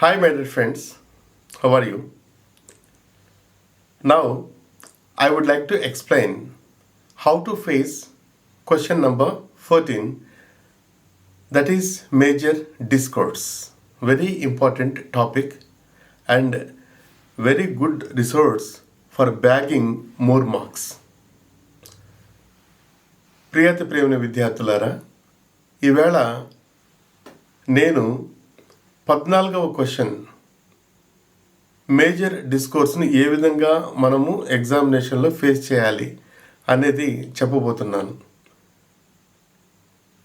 Hi, my dear friends. How are you? Now, I would like to explain how to face question number 14, that is major discourse. Very important topic and very good resource for bagging more marks. ప్రియతి ప్రేమ విద్యార్థులారా, ఈవేళ నేను 14వ question major డిస్కోర్స్ని ఏ విధంగా మనము ఎగ్జామినేషన్లో face చేయాలి అనేది చెప్పబోతున్నాను.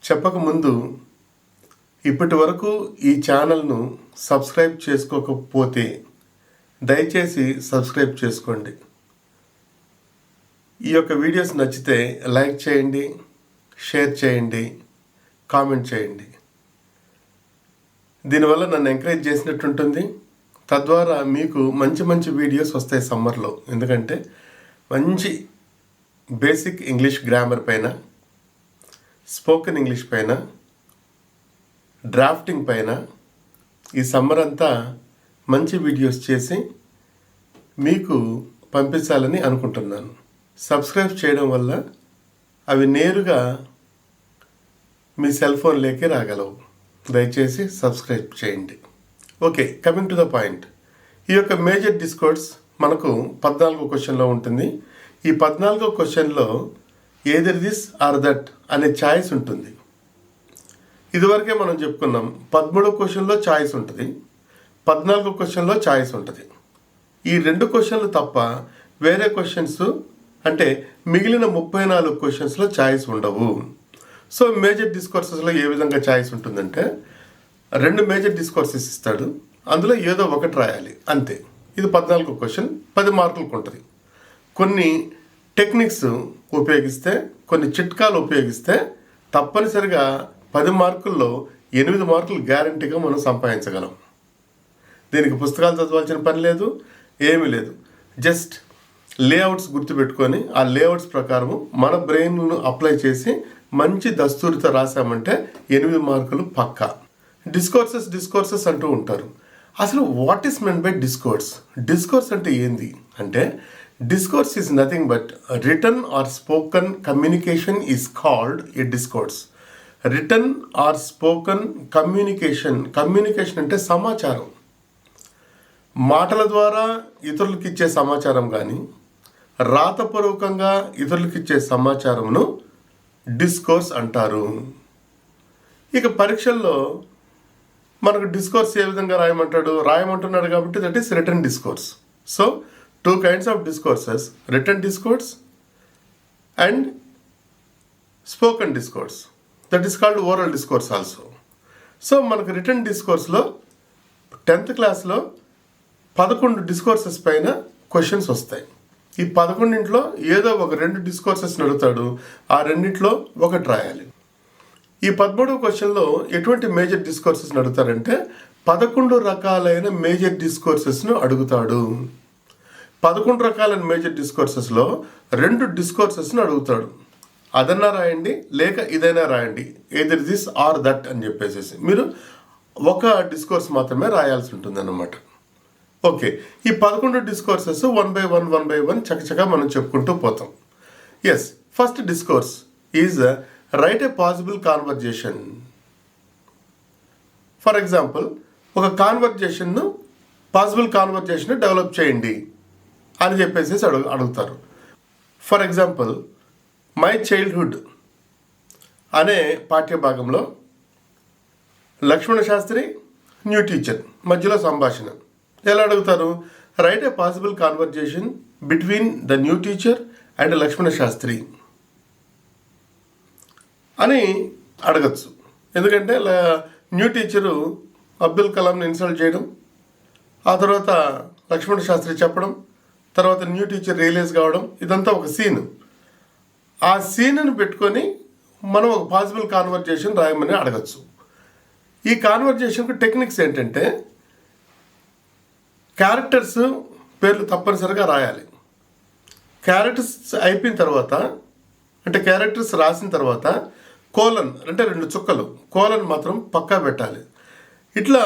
చెప్పకముందు ఇప్పటి వరకు ఈ ఛానల్ను సబ్స్క్రైబ్ చేసుకోకపోతే దయచేసి సబ్స్క్రైబ్ చేసుకోండి. ఈ యొక్క వీడియోస్ నచ్చితే లైక్ చేయండి, షేర్ చేయండి, కామెంట్ చేయండి. దీనివల్ల నన్ను ఎంకరేజ్ చేసినట్టు ఉంటుంది. తద్వారా మీకు మంచి మంచి వీడియోస్ వస్తాయి సమ్మర్లో. ఎందుకంటే మంచి బేసిక్ ఇంగ్లీష్ గ్రామర్ పైన, స్పోకెన్ ఇంగ్లీష్ పైన, డ్రాఫ్టింగ్ పైన ఈ సమ్మర్ అంతా మంచి వీడియోస్ చేసి మీకు పంపించాలని అనుకుంటున్నాను. సబ్స్క్రైబ్ చేయడం వల్ల అవి నేరుగా మీ సెల్ ఫోన్లోకి రాగలవు. దయచేసి సబ్స్క్రైబ్ చేయండి. Okay, coming to the point. ఈ యొక్క మేజర్ డిస్కోర్స్ మనకు 14వ క్వశ్చన్లో ఉంటుంది. ఈ 14వ క్వశ్చన్లో ఏదర్ దిస్ ఆర్ దట్ అనే ఛాయిస్ ఉంటుంది. ఇదివరకే మనం చెప్పుకున్నాం, 13వ క్వశ్చన్లో ఛాయిస్ ఉంటుంది, 14వ క్వశ్చన్లో ఛాయిస్ ఉంటుంది. ఈ 2 క్వశ్చన్లు తప్ప వేరే క్వశ్చన్స్ అంటే మిగిలిన 34 క్వశ్చన్స్లో ఛాయిస్ ఉండవు. సో మేజర్ డిస్కోర్సెస్లో ఏ విధంగా ఛాయిస్ ఉంటుందంటే 2 మేజర్ డిస్కోర్సెస్ ఇస్తాడు, అందులో ఏదో ఒకటి రాయాలి అంతే. ఇది 14వ క్వశ్చన్, 10 మార్కులకు ఉంటుంది. కొన్ని టెక్నిక్స్ ఉపయోగిస్తే, కొన్ని చిట్కాలు ఉపయోగిస్తే తప్పనిసరిగా 10 మార్కుల్లో 8 మార్కులు గ్యారంటీగా మనం సంపాదించగలం. దీనికి పుస్తకాలు చదవాల్సిన పని లేదు, ఏమీ లేదు. జస్ట్ లేఅవుట్స్ గుర్తుపెట్టుకొని ఆ లేఅవుట్స్ ప్రకారము మన బ్రెయిన్ను అప్లై చేసి మంచి దస్తూరితో రాసామంటే 8 మార్కులు పక్కా. డిస్కోర్సెస్ అంటూ ఉంటారు. అసలు what is meant by discourse? Discourse అంటే ఏంది అంటే, discourse is nothing but written or spoken communication is called a discourse. Written or spoken communication అంటే సమాచారం. మాటల ద్వారా ఇతరులకు ఇచ్చే సమాచారం కానీ, రాతపూర్వకంగా ఇతరులకు ఇచ్చే సమాచారంను డిస్కోర్స్ అంటారు. ఇక పరీక్షల్లో మనకు డిస్కోర్స్ ఏ విధంగా రాయమంటున్నాడు కాబట్టి that is written discourse. So 2 kinds of discourses, written discourse and spoken discourse. That is called oral discourse also. So మనకు రిటన్ డిస్కోర్స్లో 10th క్లాస్లో 11 డిస్కోర్సెస్ పైన క్వశ్చన్స్ వస్తాయి. ఈ 11 ఏదో ఒక 2 డిస్కోర్సెస్ అడుగుతాడు, ఆ 2 ఒకటి రాయాలి. ఈ 13వ క్వశ్చన్లో ఎటువంటి మేజర్ డిస్కోర్సెస్ని అడుగుతారంటే 11 రకాలైన మేజర్ డిస్కోర్సెస్ను అడుగుతాడు. 11 రకాలైన మేజర్ డిస్కోర్సెస్లో 2 డిస్కోర్సెస్ను అడుగుతాడు. అదన్నా రాయండి, లేక ఇదైనా రాయండి, ఏదర్ దిస్ ఆర్ దట్ అని చెప్పేసి మీరు ఒక డిస్కోర్స్ మాత్రమే రాయాల్సి ఉంటుంది అన్నమాట. ఓకే, ఈ 11 డిస్కోర్సెస్ 1 by 1 చకచకా మనం చెప్పుకుంటూ పోతాం. Yes, first discourse is write a possible conversation. For example, ఒక పాసిబుల్ కాన్వర్జేషన్ డెవలప్ చేయండి అని చెప్పేసి అడుగుతారు. ఫర్ ఎగ్జాంపుల్, మై చైల్డ్హుడ్ అనే పాఠ్యభాగంలో లక్ష్మణ శాస్త్రి, న్యూ టీచర్ మధ్యలో సంభాషణ. ఎలా అడుగుతారు? Write a possible conversation between the new teacher and Lakshmana Shastri అని అడగచ్చు. ఎందుకంటే న్యూ టీచరు అబ్దుల్ కలాంని ఇన్సల్ట్ చేయడం, ఆ తర్వాత లక్ష్మణ శాస్త్రి చెప్పడం, తర్వాత న్యూ టీచర్ రియలైజ్ కావడం, ఇదంతా ఒక సీన్. ఆ సీన్ను పెట్టుకొని మనం ఒక పాసిబుల్ కాన్వర్జేషన్ రాయమని అడగచ్చు. ఈ కాన్వర్జేషన్కు టెక్నిక్స్ ఏంటంటే, క్యారెక్టర్స్ పేర్లు తప్పనిసరిగా రాయాలి. క్యారెక్టర్స్ అయిపోయిన తర్వాత, అంటే క్యారెక్టర్స్ రాసిన తర్వాత కోలన్ అంటే 2 చుక్కలు, కోలన్ మాత్రం పక్కా పెట్టాలి. ఇట్లా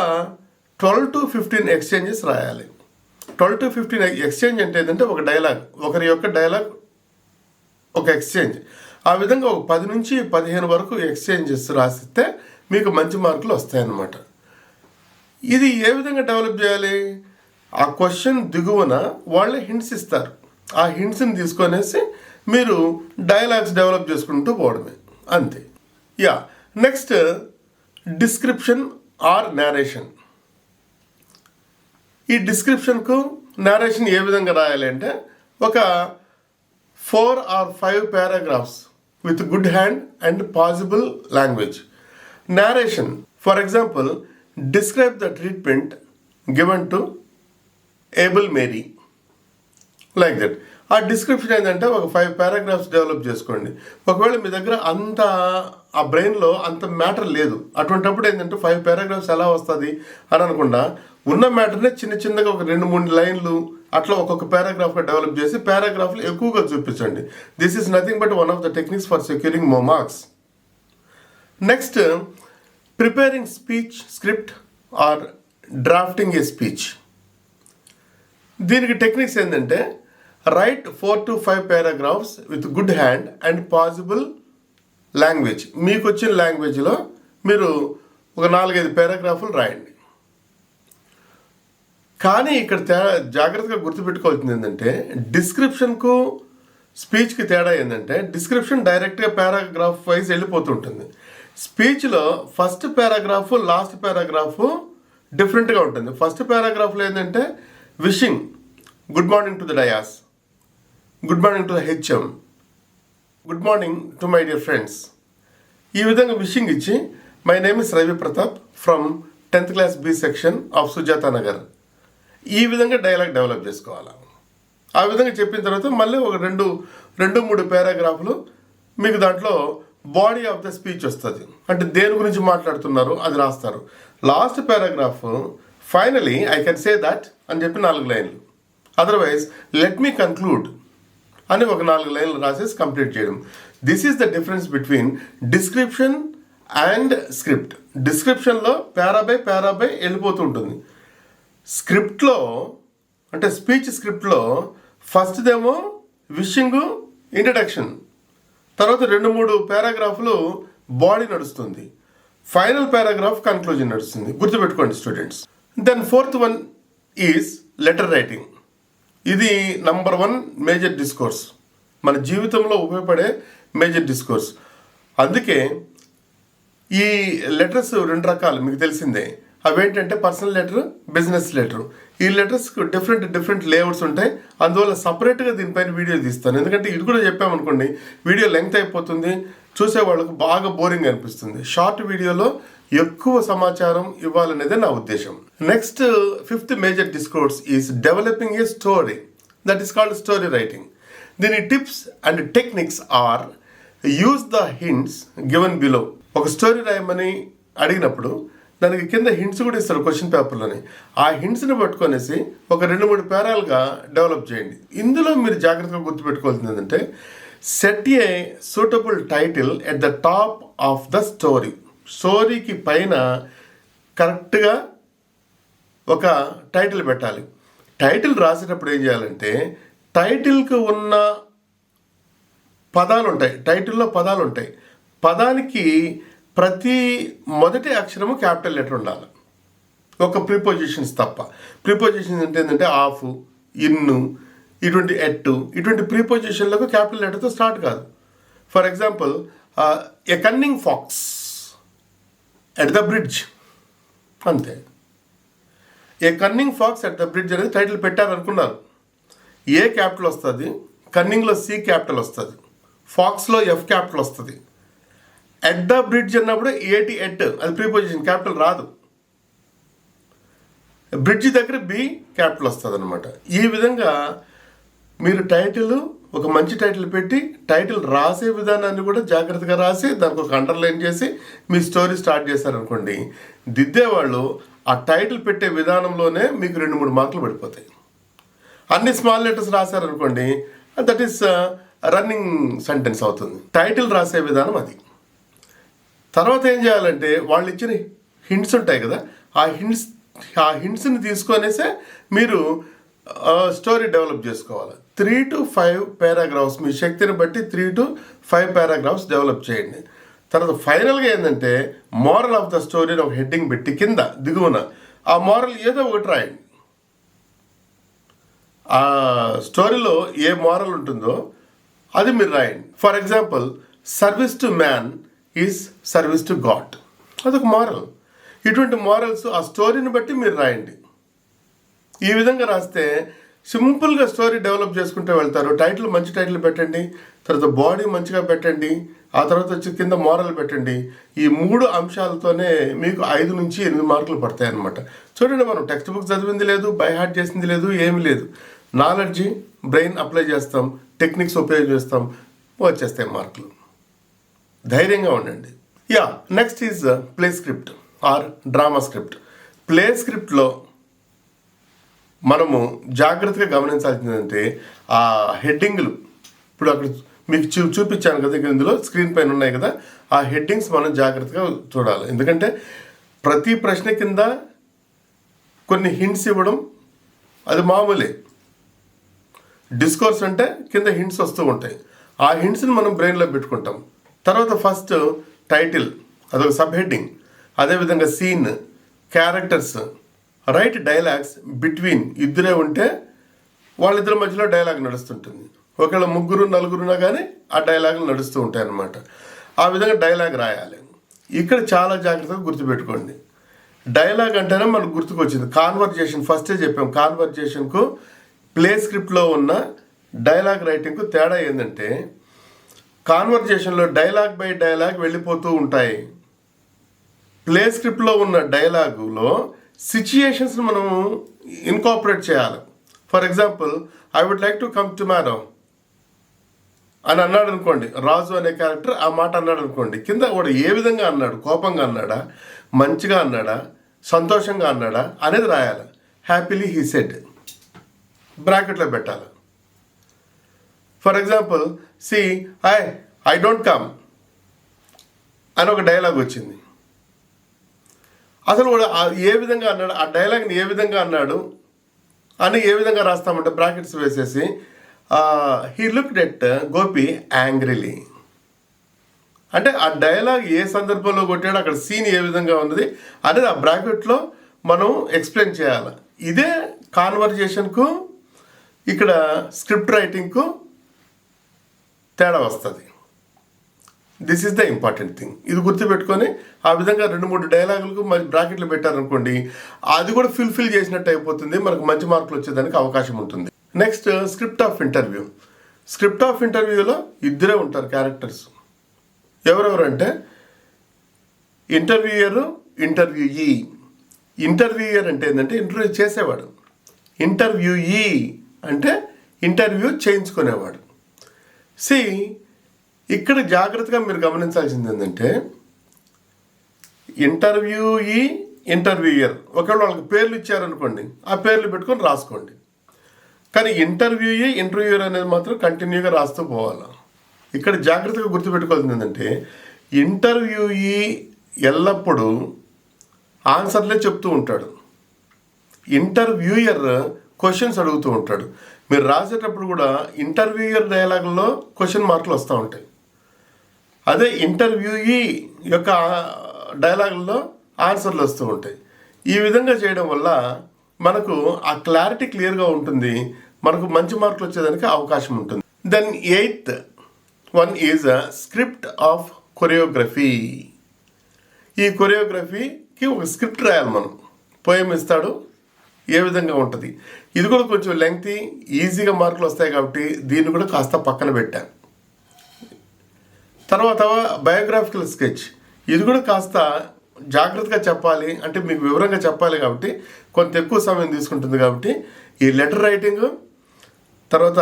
12 to 15 ఎక్స్చేంజెస్ రాయాలి. 12 to 15 ఎక్స్చేంజ్ అంటే ఏంటంటే ఒక డైలాగ్, ఒకరి యొక్క డైలాగ్ ఒక ఎక్స్చేంజ్. ఆ విధంగా ఒక 10 నుంచి 15 వరకు ఎక్స్చేంజెస్ రాసిస్తే మీకు మంచి మార్కులు వస్తాయన్నమాట. ఇది ఏ విధంగా డెవలప్ చేయాలి? ఆ క్వశ్చన్ దిగువన వాళ్ళే హింట్స్ ఇస్తారు. ఆ హింట్స్ని తీసుకొనేసి మీరు డైలాగ్స్ డెవలప్ చేసుకుంటూ పోవడమే, అంతే. Next description or narration. ఈ డిస్క్రిప్షన్కు నేరేషన్ ఏ విధంగా రాయాలి అంటే ఒక 4 or 5 paragraphs with good hand and possible language. Narration, for example, describe the treatment given to able Mary, like that. ఆ డిస్క్రిప్షన్ ఏంటంటే ఒక 5 paragraphs డెవలప్ చేసుకోండి. ఒకవేళ మీ దగ్గర అంత ఆ బ్రెయిన్లో అంత మ్యాటర్ లేదు, అటువంటిప్పుడు ఏంటంటే 5 paragraphs ఎలా వస్తుంది అని అనకుండా ఉన్న మ్యాటర్నే చిన్నగా ఒక 2-3 లైన్లు అట్లా ఒక్కొక్క పారాగ్రాఫ్గా డెవలప్ చేసి పారాగ్రాఫ్లు ఎక్కువగా చూపించండి. This is nothing but one of the techniques for securing more marks. Next preparing speech script or drafting A speech. దీనికి టెక్నిక్స్ ఏంటంటే right 4 to 5 paragraphs with good hand and possible language. మీకు వచ్చిన లాంగ్వేజ్లో మీరు ఒక 4-5 పారాగ్రాఫ్లు రాయండి. కానీ ఇక్కడ జాగ్రత్తగా గుర్తుపెట్టుకోవాల్సింది ఏంటంటే డిస్క్రిప్షన్కు స్పీచ్కి తేడా ఏంటంటే డిస్క్రిప్షన్ డైరెక్ట్గా పారాగ్రాఫ్ వైజ్ వెళ్ళిపోతుంటుంది. స్పీచ్లో ఫస్ట్ పారాగ్రాఫ్ లాస్ట్ పారాగ్రాఫ్ డిఫరెంట్గా ఉంటుంది. ఫస్ట్ పారాగ్రాఫ్లో ఏంటంటే wishing good morning to the dais, good morning to the HM, good morning to my dear friends. ఈ విధంగా విషింగ్ ఇచ్చి my name is Ravi Pratap from 10th class B section of Sujatha Nagar. ఈ విధంగా dialogue develop చేసుకోవాలి. ఆ విధంగా చెప్పిన తర్వాత మళ్ళీ ఒక 2-3 పారాగ్రాఫ్లు మీకు దాంట్లో బాడీ ఆఫ్ ద స్పీచ్ వస్తుంది, అంటే దేని గురించి మాట్లాడుతున్నారు అది రాస్తారు. Last paragraph finally I can say that అని చెప్పి 4 లైన్లు, అదర్వైజ్ లెట్ మీ కన్క్లూడ్ అని ఒక 4 లైన్లు రాసేసి కంప్లీట్ చేయడం. This is the difference between description and script. డిస్క్రిప్షన్లో పారా బై వెళ్ళిపోతూ ఉంటుంది. స్క్రిప్ట్లో అంటే స్పీచ్ స్క్రిప్ట్లో ఫస్ట్దేమో విషింగ్ ఇంట్రడక్షన్, తర్వాత 2-3 పారాగ్రాఫ్లు బాడీ నడుస్తుంది, ఫైనల్ పారాగ్రాఫ్ కన్క్లూజన్ నడుస్తుంది. గుర్తుపెట్టుకోండి students. Then 4th one is letter writing. ఇది నంబర్ 1 మేజర్ డిస్కోర్స్, మన జీవితంలో ఉపయోగపడే మేజర్ డిస్కోర్స్. అందుకే ఈ లెటర్స్ 2 రకాలు మీకు తెలిసిందే. అవేంటంటే పర్సనల్ లెటర్, బిజినెస్ లెటర్. ఈ లెటర్స్కి డిఫరెంట్ లేఅవుట్స్ ఉంటాయి. అందువల్ల సపరేట్గా దీనిపైన వీడియో తీస్తాను. ఎందుకంటే ఇది కూడా చెప్పామనుకోండి వీడియో లెంగ్త్ అయిపోతుంది, చూసే వాళ్ళకు బాగా బోరింగ్ అనిపిస్తుంది. షార్ట్ వీడియోలో ఎక్కువ సమాచారం ఇవ్వాలనేదే నా ఉద్దేశం. Next 5th major discourse is developing a story, that is called story writing. దీని tips and techniques or use the hints given below. ఒక స్టోరీ రాయమని అడిగినప్పుడు దానికి కింద హింట్స్ కూడా ఇస్తారు క్వశ్చన్ పేపర్లోని. ఆ హింట్స్ని పట్టుకొనేసి ఒక 2-3 పేరాలుగా డెవలప్ చేయండి. ఇందులో మీరు జాగ్రత్తగా గుర్తుపెట్టుకోవాల్సింది ఏంటంటే set a suitable title at the top of the story. స్టోరీకి పైన కరెక్ట్గా ఒక టైటిల్ పెట్టాలి. టైటిల్ రాసేటప్పుడు ఏం చేయాలంటే టైటిల్కి ఉన్న పదాలు ఉంటాయి, టైటిల్లో పదాలు ఉంటాయి. పదానికి ప్రతి మొదటి అక్షరము క్యాపిటల్ లెటర్ ఉండాలి, ఒక ప్రిపోజిషన్స్ తప్ప. ప్రిపోజిషన్స్ అంటే ఏంటంటే ఆఫ్, ఇన్ను, ఇటువంటి ఎట్టు, ఇటువంటి ప్రిపోజిషన్లకు క్యాపిటల్ లెటర్తో స్టార్ట్ కాదు. For example a cunning fox at the bridge, అంతే. A cunning fox at the bridge అనేది టైటిల్ పెట్టారనుకున్నారు. ఏ క్యాపిటల్ వస్తుంది, కన్నింగ్లో సి క్యాపిటల్ వస్తుంది, ఫాక్స్లో ఎఫ్ క్యాపిటల్ వస్తుంది. ఎట్ ద బ్రిడ్జ్ అన్నప్పుడు ఏటి ఎట్ అది ప్రీపోజిషన్, క్యాపిటల్ రాదు. బ్రిడ్జ్ దగ్గర బి క్యాపిటల్ వస్తుంది అనమాట. ఈ విధంగా మీరు టైటిల్ ఒక మంచి టైటిల్ పెట్టి టైటిల్ రాసే విధానాన్ని కూడా జాగ్రత్తగా రాసి దానికి ఒక అండర్లైన్ చేసి మీ స్టోరీ స్టార్ట్ చేశారనుకోండి, దిద్దేవాళ్ళు ఆ టైటిల్ పెట్టే విధానంలోనే మీకు 2-3 మార్కులు పడిపోతాయి. అన్ని స్మాల్ లెటర్స్ రాశారనుకోండి దట్ ఈస్ రన్నింగ్ సెంటెన్స్ అవుతుంది. టైటిల్ రాసే విధానం అది. తర్వాత ఏం చేయాలంటే వాళ్ళు ఇచ్చిన హింట్స్ ఉంటాయి కదా, ఆ హింట్స్ ఆ హింట్స్ని తీసుకొనేసే మీరు స్టోరీ డెవలప్ చేసుకోవాలి. 3 to 5 పారాగ్రాఫ్స్ మీ శక్తిని బట్టి 3 to 5 పారాగ్రాఫ్స్ డెవలప్ చేయండి. తర్వాత ఫైనల్గా ఏంటంటే మోరల్ ఆఫ్ ద స్టోరీని ఒక హెడ్డింగ్ పెట్టి కింద దిగువన ఆ మోరల్ ఏదో ఒకటి రాయండి. ఆ స్టోరీలో ఏ మోరల్ ఉంటుందో అది మీరు రాయండి. For example, service to man is service to God, అదొక మోరల్. ఇటువంటి మోరల్స్ ఆ స్టోరీని బట్టి మీరు రాయండి. ఈ విధంగా రాస్తే సింపుల్గా స్టోరీ డెవలప్ చేసుకుంటూ వెళ్తారు. టైటిల్ మంచి టైటిల్ పెట్టండి, తర్వాత బాడీ మంచిగా పెట్టండి, ఆ తర్వాత వచ్చి కింద మోరల్ పెట్టండి. ఈ 3 అంశాలతోనే మీకు 5 నుంచి 8 మార్కులు పడతాయి అన్నమాట. చూడండి, మనం టెక్స్ట్ బుక్ చదివింది లేదు, బై హార్ట్ చేసింది లేదు, ఏమీ లేదు. నాలెడ్జి బ్రెయిన్ అప్లై చేస్తాం, టెక్నిక్స్ ఉపయోగిస్తాం, వచ్చేస్తాయి మార్కులు. ధైర్యంగా ఉండండి. Next is play script or drama script. Play స్క్రిప్ట్లో మనము జాగ్రత్తగా గమనించాల్సింది ఏంటంటే ఆ హెడ్డింగ్లు, ఇప్పుడు అక్కడ మీకు చూపించాను కదా, ఇందులో స్క్రీన్ పైన ఉన్నాయి కదా, ఆ హెడ్డింగ్స్ మనం జాగ్రత్తగా చూడాలి. ఎందుకంటే ప్రతి ప్రశ్న కింద కొన్ని హింట్స్ ఇవ్వడం అది మామూలే. డిస్కోర్స్ అంటే కింద హింట్స్ వస్తూ ఉంటాయి. ఆ హింట్స్ని మనం బ్రెయిన్లో పెట్టుకుంటాం. తర్వాత ఫస్ట్ టైటిల్, అదొక సబ్ హెడ్డింగ్. అదేవిధంగా scene, characters, write dialogues between. ఇద్దరే ఉంటే వాళ్ళిద్దరి మధ్యలో డైలాగ్ నడుస్తుంటుంది. ఒకవేళ 3, 4 కానీ ఆ డైలాగులు నడుస్తూ ఉంటాయి అన్నమాట. ఆ విధంగా డైలాగ్ రాయాలి. ఇక్కడ చాలా జాగ్రత్తగా గుర్తుపెట్టుకోండి. డైలాగ్ అంటేనే మనకు గుర్తుకొచ్చింది కాన్వర్జేషన్. ఫస్టే చెప్పాం, కాన్వర్జేషన్కు ప్లే స్క్రిప్ట్లో ఉన్న డైలాగ్ రైటింగ్కు తేడా ఏంటంటే కాన్వర్జేషన్లో డైలాగ్ బై డైలాగ్ వెళ్ళిపోతూ ఉంటాయి. ప్లే స్క్రిప్ట్లో ఉన్న డైలాగులో సిచ్యుయేషన్స్ని మనం ఇన్కాపరేట్ చేయాలి. For example, I would like to come tomorrow అని అన్నాడు అనుకోండి, రాజు అనే క్యారెక్టర్ ఆ మాట అన్నాడు అనుకోండి, కింద వాడు ఏ విధంగా అన్నాడు, కోపంగా అన్నాడా, మంచిగా అన్నాడా, సంతోషంగా అన్నాడా అనేది రాయాలి. హ్యాపీలీ హీ సెడ్ బ్రాకెట్లో పెట్టాలి. For example, see I don't come అని ఒక డైలాగ్ వచ్చింది. అసలు వాడు ఏ విధంగా అన్నాడు, ఆ డైలాగ్ని ఏ విధంగా అన్నాడు అని ఏ విధంగా రాస్తామంటే బ్రాకెట్స్ వేసేసి he looked at Gopi angrily అంటే ఆ డైలాగ్ ఏ సందర్భంలో కొట్టాడో అక్కడ సీన్ ఏ విధంగా ఉన్నది అనేది ఆ బ్రాకెట్లో మనం ఎక్స్ప్లెయిన్ చేయాలి. ఇదే కాన్వర్జేషన్కు ఇక్కడ స్క్రిప్ట్ రైటింగ్కు తేడా వస్తుంది. This is the important thing. ఇది గుర్తుపెట్టుకొని ఆ విధంగా 2-3 డైలాగులకు మరి బ్రాకెట్లు పెట్టారనుకోండి, అది కూడా ఫుల్ఫిల్ చేసినట్టు అయిపోతుంది, మనకు మంచి మార్కులు వచ్చేదానికి అవకాశం ఉంటుంది. Next script of interview. Script of ఇంటర్వ్యూలో ఇద్దరే ఉంటారు క్యారెక్టర్స్. ఎవరెవరంటే ఇంటర్వ్యూయరు, ఇంటర్వ్యూయీ. ఇంటర్వ్యూయర్ అంటే ఏంటంటే ఇంటర్వ్యూ చేసేవాడు, ఇంటర్వ్యూయీ అంటే ఇంటర్వ్యూ చేయించుకునేవాడు. ఇక్కడ జాగ్రత్తగా మీరు గమనించాల్సింది ఏంటంటే ఇంటర్వ్యూయీ, ఇంటర్వ్యూయర్ ఒకవేళ వాళ్ళకి పేర్లు ఇచ్చారనుకోండి, ఆ పేర్లు పెట్టుకొని రాసుకోండి. కానీ ఇంటర్వ్యూయీ, ఇంటర్వ్యూయర్ అనేది మాత్రం కంటిన్యూగా రాస్తూ పోవాలి. ఇక్కడ జాగ్రత్తగా గుర్తుపెట్టుకోవాల్సింది ఏంటంటే ఇంటర్వ్యూయీ ఎల్లప్పుడూ ఆన్సర్లే చెప్తూ ఉంటాడు, ఇంటర్వ్యూయర్ క్వశ్చన్స్ అడుగుతూ ఉంటాడు. మీరు రాసేటప్పుడు కూడా ఇంటర్వ్యూయర్ డైలాగుల్లో క్వశ్చన్ మార్కులు వస్తూ ఉంటాయి. అదే ఇంటర్వ్యూయీ యొక్క డైలాగుల్లో ఆన్సర్లు వస్తూ ఉంటాయి. ఈ విధంగా చేయడం వల్ల మనకు ఆ క్లారిటీ క్లియర్గా ఉంటుంది, మనకు మంచి మార్కులు వచ్చేదానికి అవకాశం ఉంటుంది. Then 8th one is script of choreography. ఈ కొరియోగ్రఫీకి ఒక స్క్రిప్ట్ రాయాలి మనం. పోయం ఇస్తాడు, ఏ విధంగా ఉంటుంది. ఇది కూడా కొంచెం లెంగ్తీ, ఈజీగా మార్కులు వస్తాయి కాబట్టి దీన్ని కూడా కాస్త పక్కన పెట్టాను. తర్వాత బయోగ్రాఫికల్ స్కెచ్. ఇది కూడా కాస్త జాగ్రత్తగా చెప్పాలి, అంటే మీకు వివరంగా చెప్పాలి కాబట్టి కొంత ఎక్కువ సమయం తీసుకుంటుంది. కాబట్టి ఈ లెటర్ రైటింగ్, తర్వాత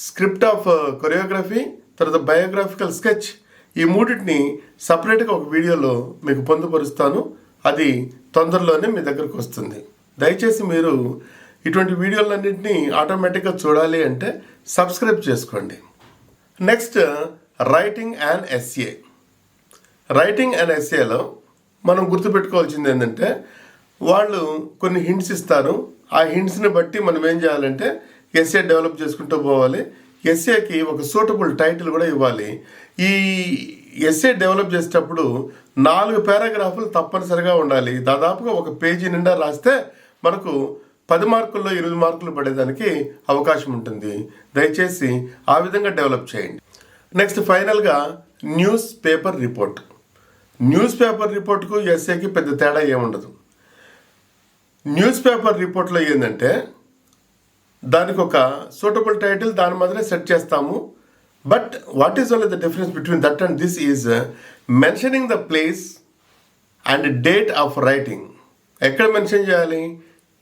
స్క్రిప్ట్ ఆఫ్ కొరియోగ్రఫీ, తర్వాత బయోగ్రాఫికల్ స్కెచ్, ఈ మూడింటిని సపరేట్గా ఒక వీడియోలో మీకు పొందుపరుస్తాను. అది తొందరలోనే మీ దగ్గరకు వస్తుంది. దయచేసి మీరు ఇటువంటి వీడియోలన్నింటినీ ఆటోమేటిక్గా చూడాలి అంటే సబ్స్క్రైబ్ చేసుకోండి. Next writing and SA. Writing and ఎస్ఏలో మనం గుర్తుపెట్టుకోవాల్సింది ఏంటంటే వాళ్ళు కొన్ని హింట్స్ ఇస్తారు. ఆ హింట్స్ని బట్టి మనం ఏం చేయాలంటే ఎస్ఏ డెవలప్ చేసుకుంటూ పోవాలి. ఎస్ఏకి ఒక సూటబుల్ టైటిల్ కూడా ఇవ్వాలి. ఈ ఎస్ఏ డెవలప్ చేసేటప్పుడు 4 పారాగ్రాఫ్లు తప్పనిసరిగా ఉండాలి. దాదాపుగా ఒక పేజీ నిండా రాస్తే మనకు 10 మార్కుల్లో 8 మార్కులు పడేదానికి అవకాశం ఉంటుంది. దయచేసి ఆ విధంగా డెవలప్ చేయండి. నెక్స్ట్ ఫైనల్గా news paper report. News paper రిపోర్ట్కు ఎస్ఏకి పెద్ద తేడా ఏముండదు. న్యూస్ పేపర్ రిపోర్ట్లో ఏంటంటే దానికి ఒక సూటబుల్ టైటిల్ దాని మాత్రమే సెట్ చేస్తాము. But what is only the difference between that and this is mentioning the place and date of writing. ఎక్కడ మెన్షన్ చేయాలి?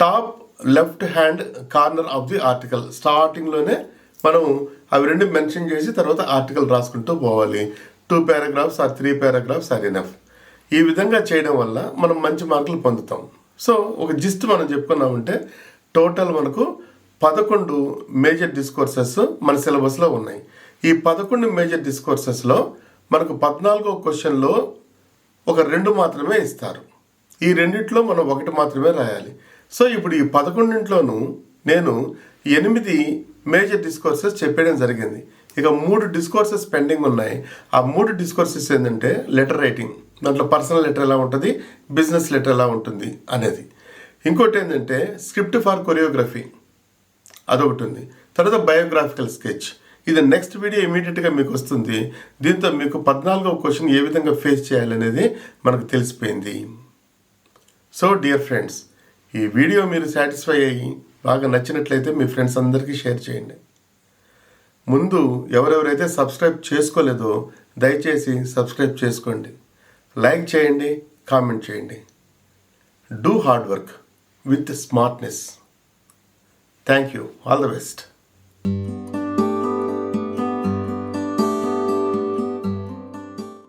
Top left hand corner of the article. స్టార్టింగ్లోనే మనం అవి రెండు మెన్షన్ చేసి తర్వాత ఆర్టికల్ రాసుకుంటూ పోవాలి. 2 paragraphs or 3 paragraphs are enough. ఈ విధంగా చేయడం వల్ల మనం మంచి మార్కులు పొందుతాం. సో ఒక జిస్ట్ మనం చెప్పుకున్నామంటే టోటల్ మనకు 11 మేజర్ డిస్కోర్సెస్ మన సిలబస్లో ఉన్నాయి. ఈ 11 మేజర్ డిస్కోర్సెస్లో మనకు 14వ క్వశ్చన్లో ఒక 2 మాత్రమే ఇస్తారు. ఈ రెండిట్లో మనం 1 మాత్రమే రాయాలి. సో ఇప్పుడు ఈ 11లోనూ నేను 8 మేజర్ డిస్కోర్సెస్ చెప్పేయడం జరిగింది. ఇక 3 డిస్కోర్సెస్ పెండింగ్ ఉన్నాయి. ఆ 3 డిస్కోర్సెస్ ఏంటంటే లెటర్ రైటింగ్, దాంట్లో పర్సనల్ లెటర్ ఎలా ఉంటుంది, బిజినెస్ లెటర్ ఎలా ఉంటుంది అనేది. ఇంకోటి ఏంటంటే స్క్రిప్ట్ ఫర్ కొరియోగ్రఫీ, అదొకటి ఉంది. తర్వాత బయోగ్రాఫికల్ స్కెచ్. ఇది నెక్స్ట్ వీడియో ఇమీడియట్గా మీకు వస్తుంది. దీంతో మీకు 14వ క్వశ్చన్ ఏ విధంగా ఫేస్ చేయాలనేది మనకు తెలిసిపోయింది. సో డియర్ ఫ్రెండ్స్, ఈ వీడియో మీరు సాటిస్ఫై అయ్యి బాగా నచ్చినట్లయితే మీ ఫ్రెండ్స్ అందరికీ షేర్ చేయండి. ముందు ఎవరెవరైతే సబ్స్క్రైబ్ చేసుకోలేదో దయచేసి సబ్స్క్రైబ్ చేసుకోండి, లైక్ చేయండి, కామెంట్ చేయండి. Do hard work with smartness. Thank you. All the best.